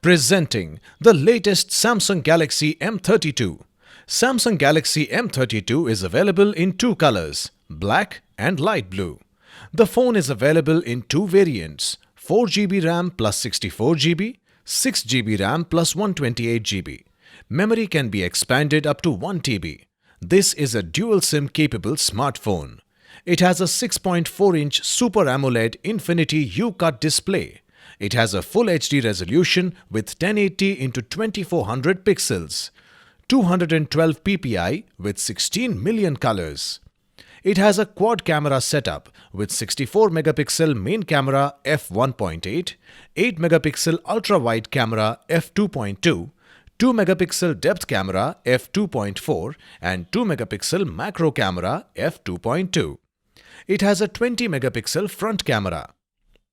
Presenting the latest Samsung Galaxy M32. Samsung Galaxy M32 is available in two colors, black and light blue. The phone is available in two variants, 4GB RAM plus 64GB, 6GB RAM plus 128GB. Memory can be expanded up to 1TB. This is a dual SIM capable smartphone. It has a 6.4-inch Super AMOLED Infinity U-Cut display. It has a Full HD resolution with 1080x2400 pixels, 212 ppi with 16 million colors. It has a quad camera setup with 64 megapixel main camera f1.8, 8 megapixel ultra-wide camera f2.2, 2 megapixel depth camera f2.4 and 2 megapixel macro camera f2.2. It has a 20 megapixel front camera.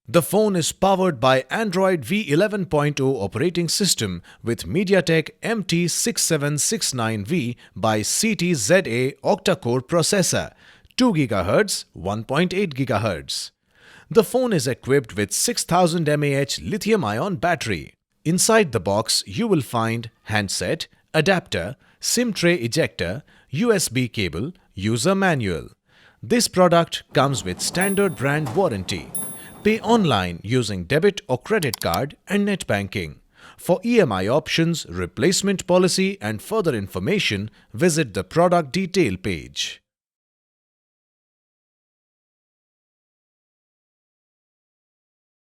The phone is powered by Android v11.0 operating system with MediaTek MT6769V by 𝐶𝐻 octa-core processor, 2 GHz, 1.8 GHz. The phone is equipped with 6000 mAh lithium-ion battery. Inside the box, you will find handset, adapter, SIM tray ejector, USB cable, user manual. This product comes with standard brand warranty. Pay online using debit or credit card and net banking. For EMI options, replacement policy and further information, visit the product detail page.